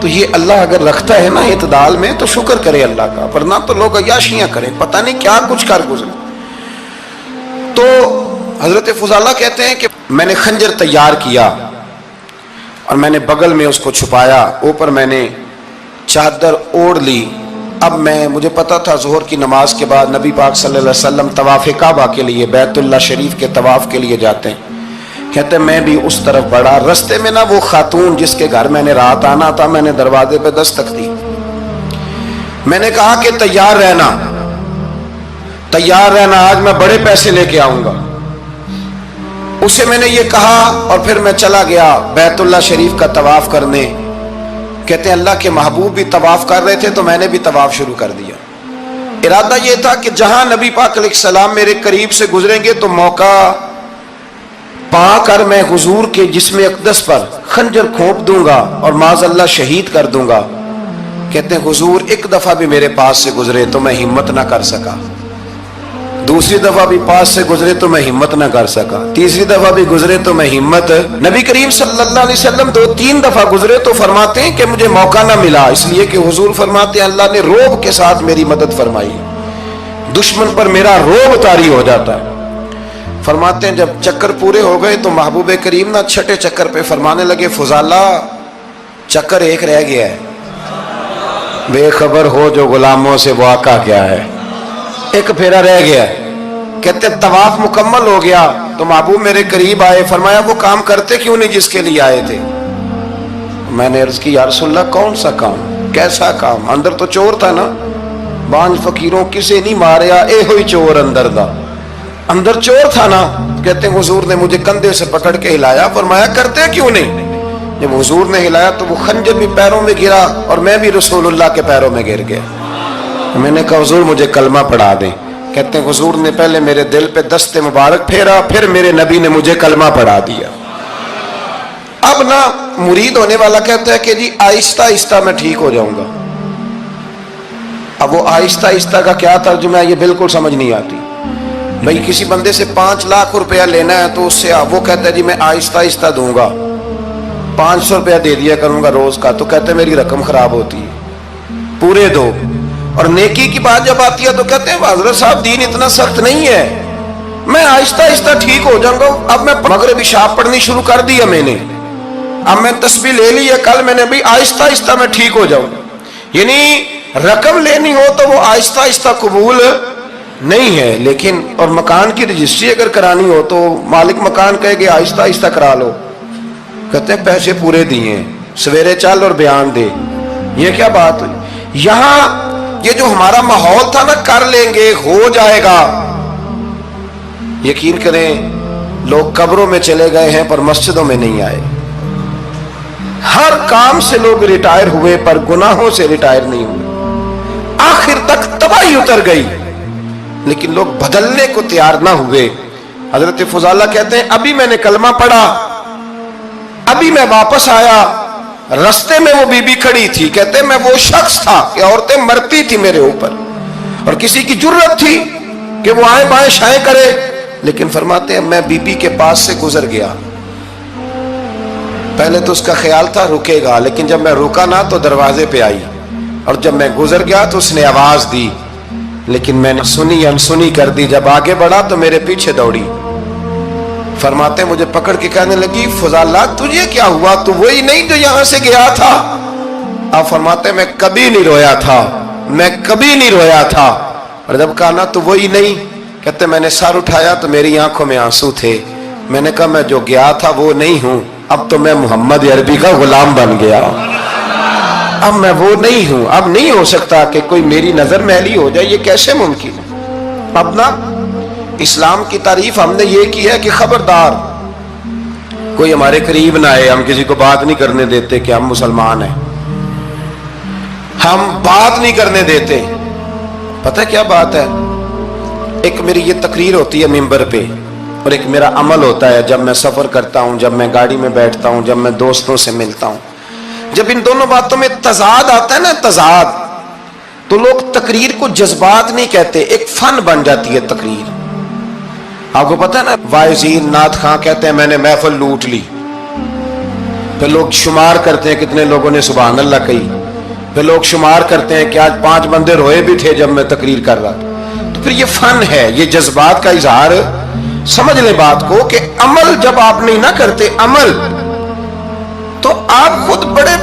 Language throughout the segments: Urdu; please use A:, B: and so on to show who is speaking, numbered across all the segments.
A: تو یہ اللہ اگر رکھتا ہے نا اعتدال میں تو شکر کرے اللہ کا، ورنہ تو لوگ عیاشیاں کریں، پتہ نہیں کیا کچھ کر گزرے۔ تو حضرت فضالہ کہتے ہیں کہ میں نے خنجر تیار کیا اور میں نے بغل میں اس کو چھپایا، اوپر میں نے چادر اوڑھ لی۔ اب مجھے پتا تھا ظہر کی نماز کے بعد نبی پاک صلی اللہ علیہ وسلم طواف کعبہ کے لیے، بیت اللہ شریف کے طواف کے لیے جاتے ہیں۔ کہتے ہیں میں بھی اس طرف بڑھا، رستے میں نا وہ خاتون جس کے گھر میں نے رات آنا تھا، میں نے دروازے پہ دستک دی، میں نے کہا کہ تیار رہنا، تیار رہنا، آج میں بڑے پیسے لے کے آؤں گا۔ اسے میں نے یہ کہا اور پھر میں چلا گیا بیت اللہ شریف کا طواف کرنے۔ کہتے ہیں اللہ کے محبوب بھی طواف کر رہے تھے تو میں نے بھی طواف شروع کر دیا۔ ارادہ یہ تھا کہ جہاں نبی پاک علیہ السلام میرے قریب سے گزریں گے تو موقع پا کر میں حضور کے جسم اقدس پر خنجر کھونپ دوں گا اور معاذ اللہ شہید کر دوں گا۔ کہتے ہیں حضور ایک دفعہ بھی میرے پاس سے گزرے تو میں ہمت نہ کر سکا، دوسری دفعہ بھی پاس سے گزرے تو میں ہمت نہ کر سکا، تیسری دفعہ بھی گزرے تو میں ہمت، نبی کریم صلی اللہ علیہ وسلم 2-3 دفعہ گزرے تو فرماتے ہیں کہ مجھے موقع نہ ملا، اس لیے کہ حضور فرماتے ہیں اللہ نے روب کے ساتھ میری مدد فرمائی، دشمن پر میرا روب طاری ہو جاتا ہے۔ فرماتے ہیں جب چکر پورے ہو گئے تو محبوب کریم نہ چھٹے چکر پہ فرمانے لگے فضالہ چکر ایک رہ گیا ہے، بے خبر ہو جو غلاموں سے وہ آقا کیا ہے، ایک پھیرا رہ گیا ہے۔ کہتے طواف مکمل ہو گیا تو محبوب میرے قریب آئے، فرمایا وہ کام کرتے کیوں نہیں جس کے لیے آئے تھے؟ میں نے عرض کی یا رسول اللہ کون سا کام، کیسا کام؟ اندر تو چور تھا نا، بانج فقیروں کسے نہیں ماریا اے ہوئی چور اندر دا، اندر چور تھا نا۔ کہتے ہیں حضور نے مجھے کندھے سے پکڑ کے ہلایا، فرمایا کرتے کیوں نہیں؟ جب حضور نے ہلایا تو وہ خنجر بھی پیروں میں گرا اور میں بھی رسول اللہ کے پیروں میں گر گیا۔ میں نے کہا حضور مجھے کلمہ پڑھا دیں۔ کہتے ہیں حضور نے پہلے میرے دل پہ دست مبارک پھیرا، پھر میرے نبی نے مجھے کلمہ پڑھا دیا۔ اب نا مرید ہونے والا کہتا ہے کہ جی آہستہ آہستہ میں ٹھیک ہو جاؤں گا۔ اب وہ آہستہ آہستہ کا کیا ترجمہ ہے یہ بالکل سمجھ نہیں آتی۔ بھئی کسی بندے سے 5 لاکھ روپیہ لینا ہے تو اس سے وہ کہتا ہے جی میں آہستہ آہستہ دوں گا، 500 روپیہ دے دیا کروں گا روز کا، تو کہتے ہیں میری رقم خراب ہوتی ہے، پورے دو۔ اور نیکی کی بات جب آتی ہے تو کہتے ہیں حضرت صاحب دین اتنا سخت نہیں ہے، میں آہستہ آہستہ ٹھیک ہو جاؤں گا۔ اب میں مغربی شاب پڑھنی شروع کر دیا میں نے، اب میں تسبیح لے لی ہے، کل میں نے بھی آہستہ آہستہ میں ٹھیک ہو جاؤں۔ یعنی رقم لینی ہو تو وہ آہستہ آہستہ قبول نہیں ہے، لیکن اور مکان کی رجسٹری اگر کرانی ہو تو مالک مکان کہے کہ آہستہ آہستہ کرا لو، کہتے ہیں پیسے پورے دیے، سویرے چل اور بیان دے۔ یہ کیا بات ہوئی؟ یہاں یہ جو ہمارا ماحول تھا نا کر لیں گے ہو جائے گا، یقین کریں لوگ قبروں میں چلے گئے ہیں پر مسجدوں میں نہیں آئے، ہر کام سے لوگ ریٹائر ہوئے پر گناہوں سے ریٹائر نہیں ہوئے، آخر تک تباہی اتر گئی لیکن لوگ بدلنے کو تیار نہ ہوئے۔ حضرت فضالہ کہتے ہیں ابھی میں نے کلمہ پڑھا، ابھی میں واپس آیا، رستے میں وہ بی بی کھڑی تھی، کہتے ہیں میں وہ شخص تھا کہ عورتیں مرتی تھی میرے اوپر اور کسی کی جرت تھی کہ وہ آئیں بائیں شائیں کرے، لیکن فرماتے ہیں میں بی بی کے پاس سے گزر گیا، پہلے تو اس کا خیال تھا رکے گا، لیکن جب میں رکا نہ تو دروازے پہ آئی، اور جب میں گزر گیا تو اس نے آواز دی، لیکن میں نے سنی انسنی کر دی، جب آگے بڑھا تو میرے پیچھے دوڑی۔ فرماتے ہیں مجھے پکڑ کے کہنے لگی فضالہ تجھے کیا ہوا، تو وہی نہیں جو یہاں سے گیا تھا؟ آپ فرماتے ہیں میں کبھی نہیں رویا تھا، میں کبھی نہیں رویا تھا، اور جب کہا نا تو وہی نہیں، کہتے میں نے سر اٹھایا تو میری آنکھوں میں آنسو تھے، میں نے کہا میں جو گیا تھا وہ نہیں ہوں، اب تو میں محمد عربی کا غلام بن گیا، اب میں وہ نہیں ہوں، اب نہیں ہو سکتا کہ کوئی میری نظر میلی ہو جائے، یہ کیسے ممکن ہے؟ اب نا اسلام کی تعریف ہم نے یہ کی ہے کہ خبردار کوئی ہمارے قریب نہ آئے، ہم کسی کو بات نہیں کرنے دیتے کہ ہم مسلمان ہیں، ہم بات نہیں کرنے دیتے۔ پتہ کیا بات ہے، ایک میری یہ تقریر ہوتی ہے ممبر پہ اور ایک میرا عمل ہوتا ہے جب میں سفر کرتا ہوں، جب میں گاڑی میں بیٹھتا ہوں، جب میں دوستوں سے ملتا ہوں، جب ان دونوں باتوں میں تضاد آتا ہے نا، تضاد، تو لوگ تقریر کو جذبات نہیں کہتے، ایک فن بن جاتی ہے تقریر۔ آپ کو پتہ ہے نا وائزین نعت خواں کہتے ہیں میں نے محفل لوٹ لی، پھر لوگ شمار کرتے ہیں کتنے لوگوں نے سبحان اللہ کہی، پھر لوگ شمار کرتے ہیں کہ آج 5 بندے روئے بھی تھے جب میں تقریر کر رہا تھا۔ تو پھر یہ فن ہے، یہ جذبات کا اظہار۔ سمجھ لیں بات کو کہ عمل جب آپ نہیں نہ کرتے عمل، تو آپ خود بڑے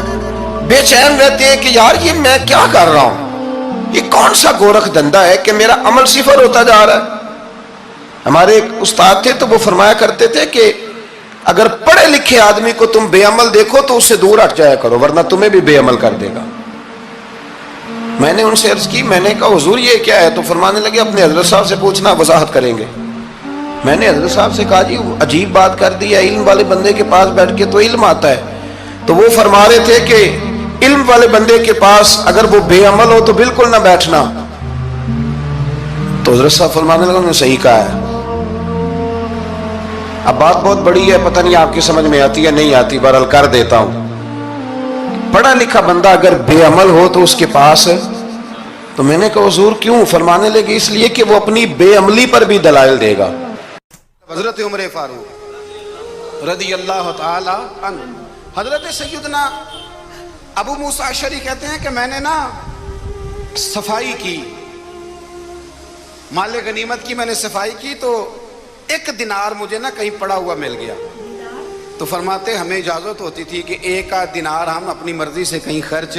A: بے چین رہتے ہیں کہ یار یہ میں کیا کر رہا ہوں، یہ کون سا گورکھ دھندا ہے کہ میرا عمل صفر ہوتا جا رہا ہے۔ ہمارے ایک استاد تھے تو وہ فرمایا کرتے تھے کہ اگر پڑھے لکھے آدمی کو تم بے عمل دیکھو تو اس سے دور ہٹ جایا کرو، ورنہ تمہیں بھی بے عمل کر دے گا۔ میں نے ان سے عرض کی، میں نے کہا حضور یہ کیا ہے؟ تو فرمانے لگے اپنے حضرت صاحب سے پوچھنا، وضاحت کریں گے۔ میں نے حضرت صاحب سے کہا جی عجیب بات کر دی ہے، علم والے بندے کے پاس بیٹھ کے تو علم آتا ہے۔ تو وہ فرما رہے تھے کہ علم والے بندے کے پاس اگر وہ بے عمل ہو تو بالکل نہ بیٹھنا۔ تو حضرت صاحب فرمانے لگے انہوں نے صحیح کہا ہے۔ اب بات بہت بڑی ہے، پتہ نہیں آپ کی سمجھ میں آتی ہے نہیں آتی، بہرحال کر دیتا ہوں۔ پڑھا لکھا بندہ اگر بے عمل ہو تو اس کے پاس، تو میں نے کہا حضور کیوں؟ فرمانے لگے اس لیے کہ وہ اپنی بے عملی پر بھی دلائل دے گا۔ حضرت عمر فاروق رضی اللہ تعالی عنہ، حضرت سیدنا ابو موسیٰ اشعری کہتے ہیں کہ میں نے نا صفائی کی، مال غنیمت کی میں نے صفائی کی، تو 1 دینار مجھے نا کہیں پڑا ہوا مل گیا۔ تو فرماتے ہمیں اجازت ہوتی تھی کہ 1 دینار ہم اپنی مرضی سے کہیں خرچ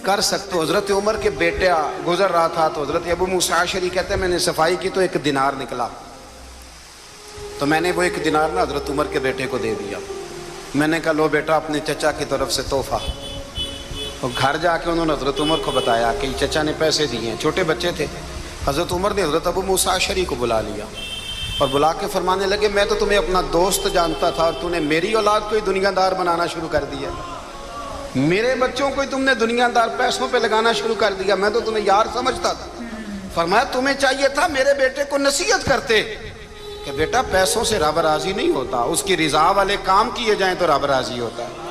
A: کر سکتے۔ حضرت عمر کے بیٹا گزر رہا تھا تو حضرت ابو موسیٰ اشعری کہتے ہیں میں نے صفائی کی تو 1 دینار نکلا، تو میں نے وہ 1 دینار نا حضرت عمر کے بیٹے کو دے دیا۔ میں نے کہا لو بیٹا اپنے چچا کی طرف سے تحفہ۔ اور گھر جا کے انہوں نے حضرت عمر کو بتایا کہ چچا نے پیسے دیے ہیں، چھوٹے بچے تھے۔ حضرت عمر نے حضرت ابو موسیٰ اشعری کو بلا لیا اور بلا کے فرمانے لگے میں تو تمہیں اپنا دوست جانتا تھا اور تم نے میری اولاد کو ہی دنیا دار بنانا شروع کر دیا، میرے بچوں کو ہی تم نے دنیا دار پیسوں پہ لگانا شروع کر دیا، میں تو تمہیں یار سمجھتا تھا۔ فرمایا تمہیں چاہیے تھا میرے بیٹے کو نصیحت کرتے کہ بیٹا پیسوں سے رب راضی نہیں ہوتا، اس کی رضا والے کام کیے جائیں تو رب راضی ہوتا ہے۔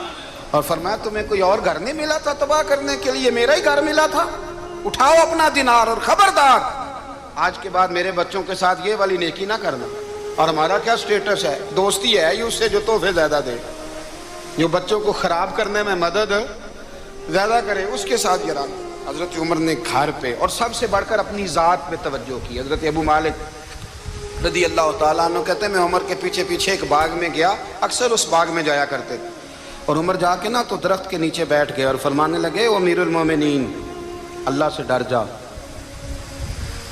A: اور فرمایا تمہیں کوئی اور گھر نہیں ملا تھا تباہ کرنے کے لیے، میرا ہی گھر ملا تھا، اٹھاؤ اپنا دینار اور خبردار آج کے بعد میرے بچوں کے ساتھ یہ والی نیکی نہ کرنا۔ اور ہمارا کیا سٹیٹس ہے؟ دوستی ہے یہ اس سے جو تحفے زیادہ دے، جو بچوں کو خراب کرنے میں مدد زیادہ کرے اس کے ساتھ یہ رہا۔ حضرت عمر نے گھر پہ اور سب سے بڑھ کر اپنی ذات پہ توجہ کی۔ حضرت ابو مالک رضی اللہ تعالیٰ عنہ کہتے ہیں میں عمر کے پیچھے پیچھے ایک باغ میں گیا، اکثر اس باغ میں جایا کرتے تھے، اور عمر جا کے نا تو درخت کے نیچے بیٹھ گئے اور فرمانے لگے او امیر المومنین اللہ سے ڈر جا،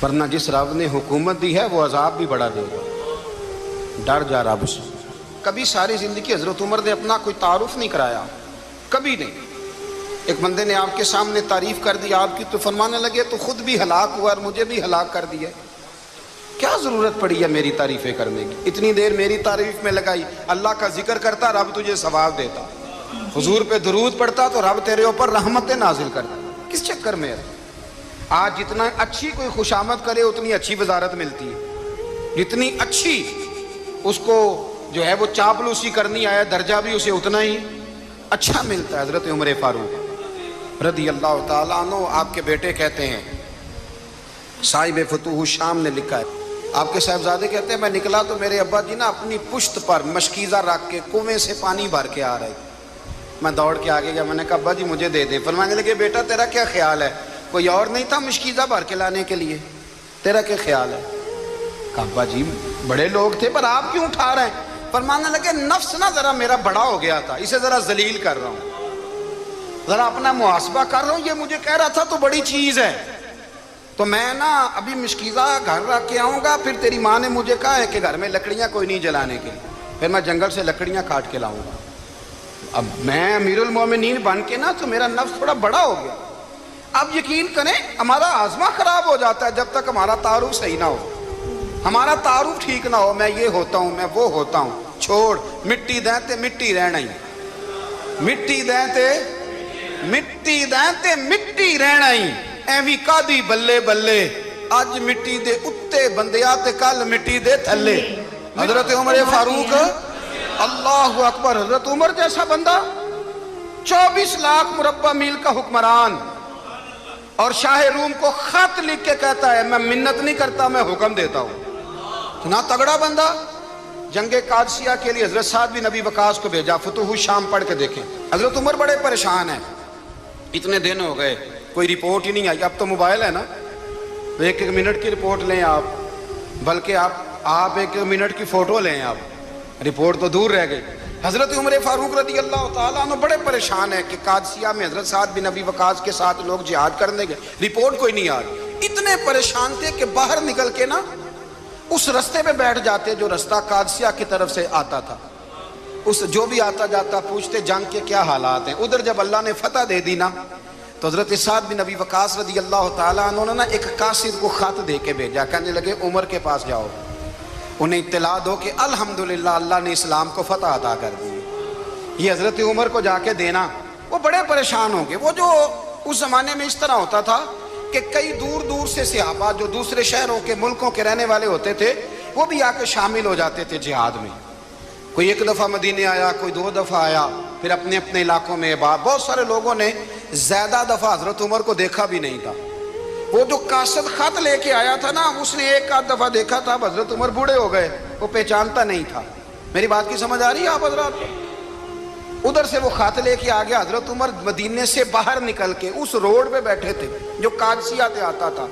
A: ورنہ جس رب نے حکومت دی ہے وہ عذاب بھی بڑا دے گا، ڈر جا رب سے۔ کبھی ساری زندگی حضرت عمر نے اپنا کوئی تعارف نہیں کرایا، کبھی نہیں۔ ایک بندے نے آپ کے سامنے تعریف کر دی آپ کی تو فرمانے لگے تو خود بھی ہلاک ہوا اور مجھے بھی ہلاک کر دیا، کیا ضرورت پڑی ہے میری تعریفیں کرنے کی؟ اتنی دیر میری تعریف میں لگائی، اللہ کا ذکر کرتا رب تجھے ثواب دیتا، حضور پہ درود پڑھتا تو رب تیرے اوپر رحمتیں نازل کرتا، کس چکر میں ہے؟ آج جتنا اچھی کوئی خوشامد کرے اتنی اچھی وزارت ملتی ہے، جتنی اچھی اس کو جو ہے وہ چاپلوسی کرنی آیا درجہ بھی اسے اتنا ہی اچھا ملتا ہے۔ حضرت عمر فاروق رضی اللہ تعالیٰ عنہ آپ کے بیٹے کہتے ہیں، صاحب فتوح الشام نے لکھا ہے، آپ کے صاحبزادے کہتے ہیں میں نکلا تو میرے ابا جی نا اپنی پشت پر مشکیزہ رکھ کے کنویں سے پانی بھر کے آ رہے، میں دوڑ کے آگے گیا، میں نے کہا ابا جی مجھے دے دے۔ فرمانے لگے بیٹا تیرا کیا خیال ہے، کوئی اور نہیں تھا مشکیزہ بھر کے لانے کے لیے، تیرا کیا خیال ہے؟ کہا ابا جی بڑے لوگ تھے پر آپ کیوں اٹھا رہے ہیں؟ فرمانے لگے نفس نا ذرا میرا بڑا ہو گیا تھا، اسے ذرا ذلیل کر رہا ہوں، ذرا اپنا محاسبہ کر رہا ہوں، یہ مجھے کہہ رہا تھا تو بڑی چیز ہے، تو میں نا ابھی مشکیزہ گھر رکھ کے آؤں گا، پھر تیری ماں نے مجھے کہا ہے کہ گھر میں لکڑیاں کوئی نہیں جلانے کے لیے، پھر میں جنگل سے لکڑیاں کاٹ کے لاؤں گا۔ اب میں امیر المومنین بن کے نا تو میرا نفس تھوڑا بڑا ہو گیا۔ اب یقین کریں ہمارا آزما خراب ہو جاتا ہے جب تک ہمارا تعارف صحیح نہ ہو، ہمارا تعارف ٹھیک نہ ہو، میں یہ ہوتا ہوں میں وہ ہوتا ہوں، چھوڑ مٹی دیں تے مٹی رہنا ہی، مٹی دیں تے مٹی دیں تے مٹی رہنا ہی، ایویں کادی بلے بلے اج مٹی دے اتے بندیا تے کل مٹی دے تھلے۔ حضرت عمر فاروق اللہ اکبر، حضرت عمر جیسا بندہ 24 لاکھ مربع میل کا حکمران، اور شاہ روم کو خط لکھ کے کہتا ہے میں منت نہیں کرتا میں حکم دیتا ہوں، اتنا تگڑا بندہ
B: جنگ قادسیہ کے لیے حضرت سعد بن ابی وقاص کو بھیجا، فتوح الشام پڑھ کے دیکھیں۔ حضرت عمر بڑے پریشان ہیں، اتنے دن ہو گئے کوئی رپورٹ ہی نہیں آئی۔ اب تو موبائل ہے نا، ایک ایک منٹ کی رپورٹ لیں آپ، بلکہ آپ ایک منٹ کی فوٹو لیں، آپ رپورٹ تو دور رہ گئی۔ حضرت عمر فاروق رضی اللہ تعالیٰ عنہ بڑے پریشان ہیں کہ قادسیہ میں حضرت سعد بن ابی وقاص کے ساتھ لوگ جہاد کرنے گئے، رپورٹ کوئی نہیں آ رہی۔ اتنے پریشان تھے کہ باہر نکل کے نا اس رستے پہ بیٹھ جاتے جو رستہ قادسیہ کی طرف سے آتا تھا، اس جو بھی آتا جاتا پوچھتے جنگ کے کیا حالات ہیں۔ ادھر جب اللہ نے فتح دے دی نا تو حضرت سعد بن ابی وقاص رضی اللہ تعالیٰ عنہ نے نا ایک قاصد کو خط دے کے بھیجا، کہنے لگے عمر کے پاس جاؤ، انہیں اطلاع دو کہ الحمدللہ اللہ نے اسلام کو فتح عطا کر دی۔ یہ حضرت عمر کو جا کے دینا، وہ بڑے پریشان ہوں گے۔ وہ جو اس زمانے میں اس طرح ہوتا تھا کہ کئی دور دور سے صحابہ جو دوسرے شہروں کے ملکوں کے رہنے والے ہوتے تھے وہ بھی آ کے شامل ہو جاتے تھے جہاد میں۔ کوئی ایک دفعہ مدینے آیا، کوئی 2 دفعہ آیا، پھر اپنے اپنے علاقوں میں بہت سارے لوگوں نے زیادہ دفعہ حضرت عمر کو دیکھا بھی نہیں تھا۔ وہ جو قاصد خط لے کے آیا تھا نا، اس نے 1 دفعہ دیکھا تھا، حضرت عمر بوڑھے ہو گئے، وہ پہچانتا نہیں تھا۔ میری بات کی سمجھ آ رہی ہے آپ حضرات؟ ادھر سے وہ خط لے کے آ گیا۔ حضرت عمر مدینے سے باہر نکل کے اس روڈ پہ بیٹھے تھے جو قادسیہ سے آتا تھا۔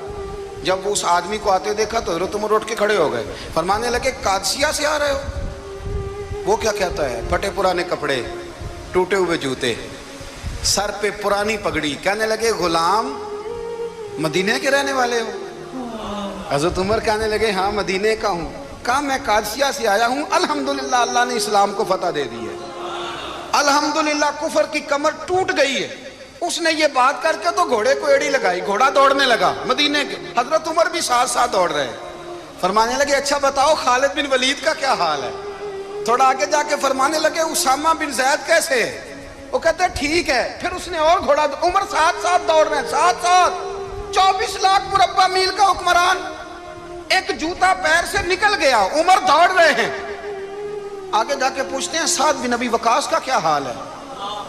B: جب وہ اس آدمی کو آتے دیکھا تو حضرت عمر اٹھ کے کھڑے ہو گئے، فرمانے لگے قادسیہ سے آ رہے ہو؟ وہ کیا کہتا ہے؟ پھٹے پرانے کپڑے، ٹوٹے ہوئے جوتے، سر پہ پرانی پگڑی، کہنے لگے غلام مدینے کے رہنے والے ہو؟ حضرت عمر کہنے لگے ہاں مدینے کا ہوں۔ کہا میں قادسیہ سے آیا ہوں، الحمدللہ اللہ نے اسلام کو فتح دے دی ہے، الحمدللہ کفر کی کمر ٹوٹ گئی ہے۔ اس نے یہ بات کر کے تو گھوڑے کو ایڑی لگائی، گھوڑا دوڑنے لگا مدینے کے، حضرت عمر بھی ساتھ ساتھ دوڑ رہے ہیں۔ فرمانے لگے اچھا بتاؤ خالد بن ولید کا کیا حال ہے؟ تھوڑا آگے جا کے فرمانے لگے اسامہ بن زید کیسے ہے؟ وہ کہتے ہیں ٹھیک ہے۔ پھر اس نے اور گھوڑا، عمر ساتھ ساتھ دوڑ رہے ہیں، ساتھ ساتھ 24 لاکھ مربع میل کا حکمران، ایک جوتا پیر سے نکل گیا، عمر دوڑ رہے ہیں۔ آگے جا کے پوچھتے ہیں سعد بن ابی وقاص کا کیا حال ہے؟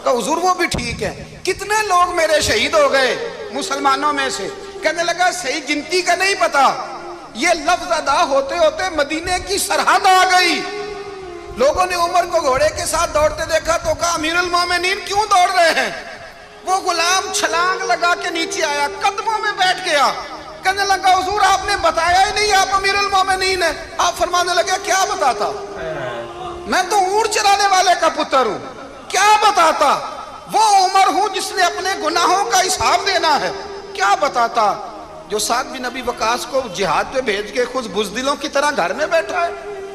B: کہ حضور وہ بھی ٹھیک ہے۔ کتنے لوگ میرے شہید ہو گئے مسلمانوں میں سے؟ کہنے لگا صحیح گنتی کا نہیں پتا، یہ لفظ ادا ہوتے ہوتے مدینے کی سرحد آ گئی۔ لوگوں نے عمر کو گھوڑے کے ساتھ دوڑتے دیکھا تو کہا امیر المومنین کیوں دوڑ رہے ہیں؟ وہ غلام چھلانگ لگا کے نیچے آیا، قدموں میں بیٹھ گیا، کہنے لگا حضور آپ نے بتایا ہی نہیں آپ امیر المومنین ہیں۔ آپ فرمانے لگے کیا بتاتا؟ میں تو اونٹ چرانے والے کا پتر ہوں، کیا بتاتا؟ وہ عمر ہوں جس نے اپنے گناہوں کا حساب دینا ہے، کیا بتاتا؟ جو سعد بن ابی وقاص کو جہاد پہ بھیج کے خود بزدلوں کی طرح گھر میں بیٹھا ہے،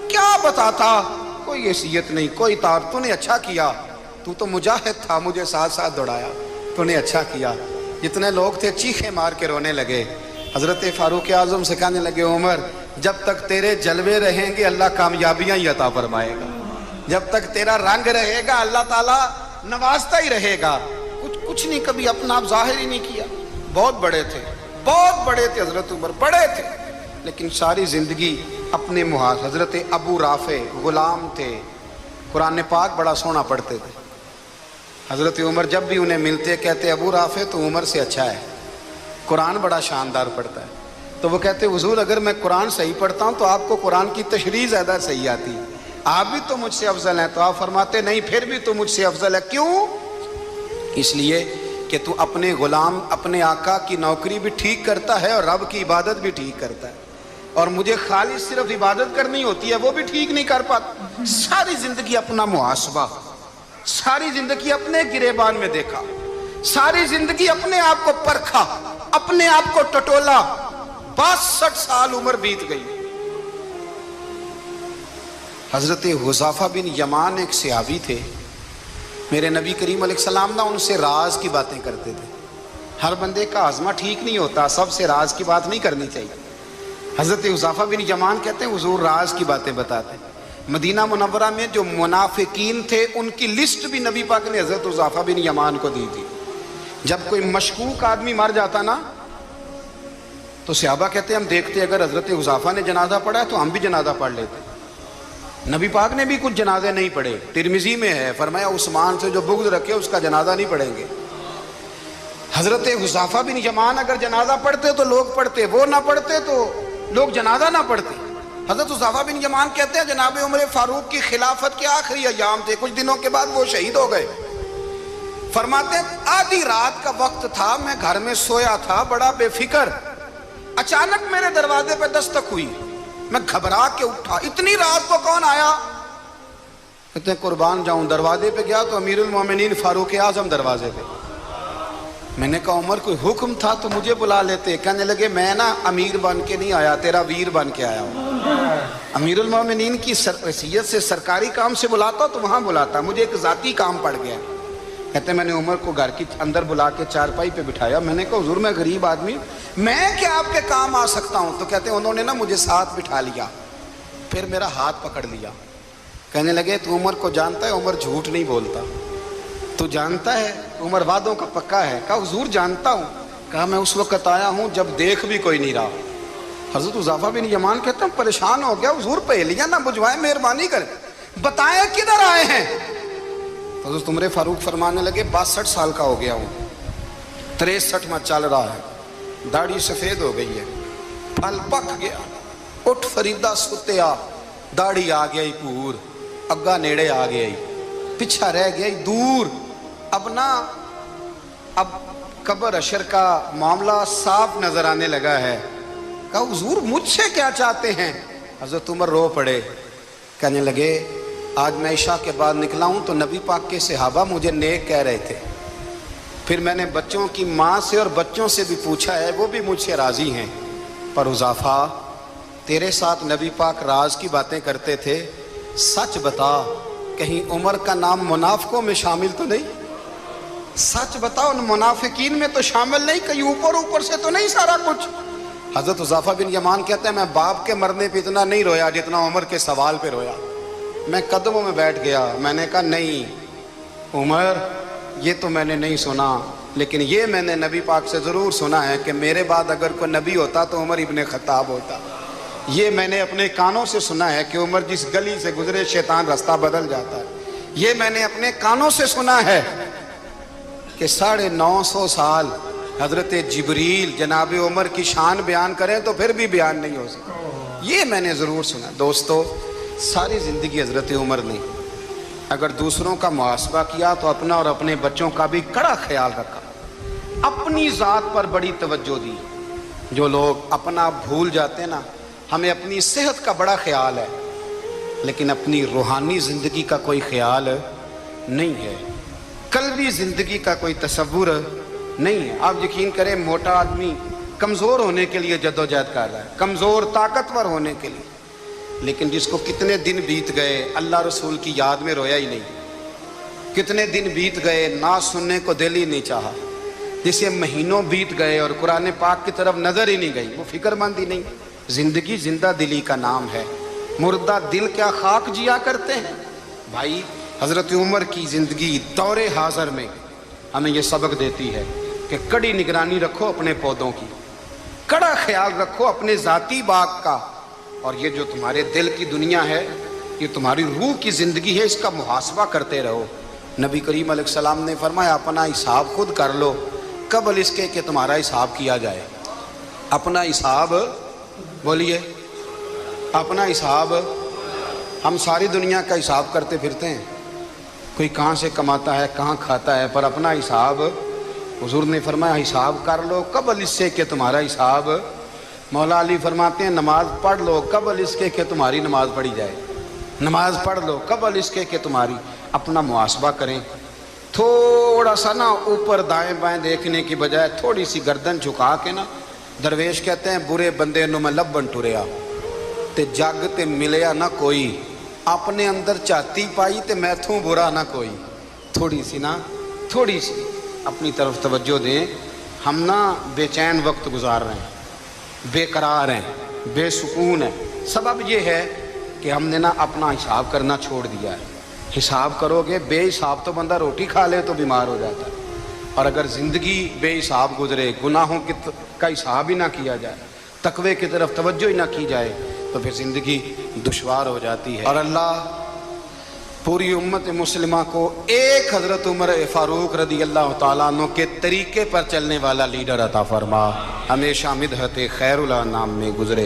B: کیا بتاتا؟ کوئی حیثیت نہیں، کوئی تار۔ تو نے اچھا کیا، تو تو مجاہد تھا، مجھے ساتھ ساتھ دوڑایا، تو نے اچھا کیا۔ جتنے لوگ تھے چیخیں مار کے رونے لگے۔ حضرت فاروق اعظم سے کہنے لگے عمر جب تک تیرے جلوے رہیں گے اللہ کامیابیاں ہی عطا فرمائے گا، جب تک تیرا رنگ رہے گا اللہ تعالیٰ نوازتا ہی رہے گا۔ کچھ نہیں، کبھی اپنا آپ ظاہر ہی نہیں کیا۔ بہت بڑے تھے، بہت بڑے تھے حضرت عمر، بڑے تھے، لیکن ساری زندگی اپنے محاذ۔ حضرت ابو رافع غلام تھے، قرآن پاک بڑا سونا پڑھتے تھے۔ حضرت عمر جب بھی انہیں ملتے کہتے ابو رافع تو عمر سے اچھا ہے، قرآن بڑا شاندار پڑھتا ہے۔ تو وہ کہتے حضور اگر میں قرآن صحیح پڑھتا ہوں تو آپ کو قرآن کی تشریح زیادہ صحیح آتی، آپ بھی تو مجھ سے افضل ہیں۔ تو آپ فرماتے نہیں پھر بھی تو مجھ سے افضل ہے۔ کیوں؟ اس لیے کہ تو اپنے غلام اپنے آقا کی نوکری بھی ٹھیک کرتا ہے اور رب کی عبادت بھی ٹھیک کرتا ہے، اور مجھے خالص صرف عبادت کرنی ہوتی ہے وہ بھی ٹھیک نہیں کر پاتا۔ ساری زندگی اپنا محاسبہ، ساری زندگی اپنے گریبان میں دیکھا، ساری زندگی اپنے آپ کو پرکھا، اپنے آپ کو ٹٹولا۔ 62 سال عمر بیت گئی۔ حضرت حذیفہ بن یمان ایک صحابی تھے، میرے نبی کریم علیہ السلام نہ ان سے راز کی باتیں کرتے تھے۔ ہر بندے کا ہاضمہ ٹھیک نہیں ہوتا، سب سے راز کی بات نہیں کرنی چاہیے۔ حضرت حذیفہ بن یمان کہتے ہیں حضور راز کی باتیں بتاتے۔ مدینہ منورہ میں جو منافقین تھے ان کی لسٹ بھی نبی پاک نے حضرت حذیفہ بن یمان کو دی تھی۔ جب کوئی مشکوک آدمی مر جاتا نا تو صحابہ کہتے ہیں ہم دیکھتے اگر حضرت حذیفہ نے جنازہ پڑھا ہے تو ہم بھی جنازہ پڑھ لیتے۔ نبی پاک نے بھی کچھ جنازے نہیں پڑھے، ترمذی میں ہے، فرمایا عثمان سے جو بغض رکھے اس کا جنازہ نہیں پڑھیں گے۔ حضرت حذیفہ بن یمان اگر جنازہ پڑھتے تو لوگ پڑھتے، وہ نہ پڑھتے تو لوگ جنازہ نہ پڑھتے۔ حضرت حذیفہ بن یمان کہتے ہیں جناب عمر فاروق کی خلافت کے آخری ایام تھے، کچھ دنوں کے بعد وہ شہید ہو گئے۔ فرماتے ہیں آدھی رات کا وقت تھا، میں گھر میں سویا تھا بڑا بے فکر، اچانک میرے دروازے پہ دستک ہوئی، میں گھبرا کے اٹھا، اتنی رات کو کون آیا؟ کہتے ہیں قربان جاؤں، دروازے پہ گیا تو امیر المومنین فاروق اعظم دروازے پہ۔ میں نے کہا عمر کوئی حکم تھا تو مجھے بلا لیتے۔ کہنے لگے میں نا امیر بن کے نہیں آیا، تیرا ویر بن کے آیا ہوں۔ امیر المومنین کی حیثیت سے سرکاری کام سے بلاتا تو وہاں بلاتا، مجھے ایک ذاتی کام پڑ گیا۔ کہتے ہیں میں نے عمر کو گھر کی اندر بلا کے چارپائی پہ بٹھایا، میں نے کہا حضور میں غریب آدمی، میں کیا آپ کے کام آ سکتا ہوں؟ تو کہتے ہیں انہوں نے نا مجھے ساتھ بٹھا لیا، پھر میرا ہاتھ پکڑ لیا، کہنے لگے تو عمر کو جانتا ہے؟ عمر جھوٹ نہیں بولتا، تو جانتا ہے عمر وعدوں کا پکا ہے؟ کہا حضور جانتا ہوں۔ کہا میں اس وقت آیا ہوں جب دیکھ بھی کوئی نہیں رہا۔ حضرت حذیفہ بن یمان کہتے ہیں پریشان ہو گیا، حضور پہیلیاں نہ بجھوائیں، مہربانی کریں بتائیں کدھر آئے ہیں؟ حضرت عمر فاروق فرمانے لگے 62 سال کا ہو گیا ہوں، 63 میں چل رہا ہے، داڑھی سفید ہو گئی ہے، پھل پک گیا، اٹھ فریدہ ستیا، داڑھی آ گئی پور، اگا نیڑے آ گئی، پیچھا رہ گئی دور، اب قبر اشر کا معاملہ صاف نظر آنے لگا ہے۔ کہا حضور مجھ سے کیا چاہتے ہیں؟ حضرت عمر رو پڑے، کہنے لگے آج میں عشاء کے بعد نکلا ہوں تو نبی پاک کے صحابہ مجھے نیک کہہ رہے تھے، پھر میں نے بچوں کی ماں سے اور بچوں سے بھی پوچھا ہے، وہ بھی مجھ سے راضی ہیں، پر حذیفہ تیرے ساتھ نبی پاک راز کی باتیں کرتے تھے، سچ بتا کہیں عمر کا نام منافقوں میں شامل تو نہیں؟ سچ بتا ان منافقین میں تو شامل نہیں، کہیں اوپر سے تو نہیں سارا کچھ؟ حضرت حذیفہ بن یمان کہتے ہیں میں باپ کے مرنے پہ اتنا نہیں رویا جتنا عمر کے سوال پہ رویا۔ میں قدموں میں بیٹھ گیا، میں نے کہا نہیں عمر یہ تو میں نے نہیں سنا، لیکن یہ میں نے نبی پاک سے ضرور سنا ہے کہ میرے بعد اگر کوئی نبی ہوتا تو عمر ابن خطاب ہوتا۔ یہ میں نے اپنے کانوں سے سنا ہے کہ عمر جس گلی سے گزرے شیطان رستہ بدل جاتا ہے۔ یہ میں نے اپنے کانوں سے سنا ہے کہ 950 سال حضرت جبریل جناب عمر کی شان بیان کریں تو پھر بھی بیان نہیں ہو سکتا، یہ میں نے ضرور سنا۔ دوستو ساری زندگی حضرت عمر نے اگر دوسروں کا محاسبہ کیا تو اپنا اور اپنے بچوں کا بھی کڑا خیال رکھا، اپنی ذات پر بڑی توجہ دی۔ جو لوگ اپنا بھول جاتے ہیں نا، ہمیں اپنی صحت کا بڑا خیال ہے لیکن اپنی روحانی زندگی کا کوئی خیال نہیں ہے، قلبی زندگی کا کوئی تصور نہیں ہے۔ آپ یقین کریں موٹا آدمی کمزور ہونے کے لیے جدوجہد کر رہا ہے، کمزور طاقتور ہونے کے لیے، لیکن جس کو کتنے دن بیت گئے اللہ رسول کی یاد میں رویا ہی نہیں، کتنے دن بیت گئے نعت سننے کو دل ہی نہیں چاہا، جسے مہینوں بیت گئے اور قرآن پاک کی طرف نظر ہی نہیں گئی، وہ فکر مند ہی نہیں۔ زندگی زندہ دلی کا نام ہے، مردہ دل کیا خاک جیا کرتے ہیں؟ بھائی حضرت عمر کی زندگی دور حاضر میں ہمیں یہ سبق دیتی ہے کہ کڑی نگرانی رکھو اپنے پودوں کی، کڑا خیال رکھو اپنے ذاتی باغ کا، اور یہ جو تمہارے دل کی دنیا ہے یہ تمہاری روح کی زندگی ہے، اس کا محاسبہ کرتے رہو۔ نبی کریم علیہ السلام نے فرمایا اپنا حساب خود کر لو قبل اس کے کہ تمہارا حساب کیا جائے۔ اپنا حساب بولیے، اپنا حساب، ہم ساری دنیا کا حساب کرتے پھرتے ہیں، کوئی کہاں سے کماتا ہے کہاں کھاتا ہے، پر اپنا حساب حضور نے فرمایا حساب کر لو قبل اس سے کہ تمہارا حساب، مولا علی فرماتے ہیں نماز پڑھ لو قبل اس کے کہ تمہاری نماز پڑھی جائے، نماز پڑھ لو قبل اس کے کہ تمہاری۔ اپنا محاسبہ کریں، تھوڑا سا نا اوپر دائیں بائیں دیکھنے کی بجائے تھوڑی سی گردن جھکا کے نا، درویش کہتے ہیں برے بندے نو میں لبن ٹریا تے جگ تے ملیا نہ کوئی، اپنے اندر چاتی پائی تے میتھوں برا نہ کوئی۔ تھوڑی سی نا، تھوڑی سی اپنی طرف توجہ دیں۔ ہم نا بے چین وقت گزار رہے ہیں، بے قرار ہیں، بے سکون ہیں، سبب یہ ہے کہ ہم نے نا اپنا حساب کرنا چھوڑ دیا ہے۔ حساب کرو گے، بے حساب تو بندہ روٹی کھا لے تو بیمار ہو جاتا ہے، اور اگر زندگی بے حساب گزرے، گناہوں کا حساب ہی نہ کیا جائے، تقوی کی طرف توجہ ہی نہ کی جائے، تو پھر زندگی دشوار ہو جاتی ہے۔ اور اللہ پوری امت مسلمہ کو ایک حضرت عمر فاروق رضی اللہ تعالیٰ عنہ کے طریقے پر چلنے والا لیڈر عطا فرما، ہمیشہ مدحت خیر الانام میں گزرے۔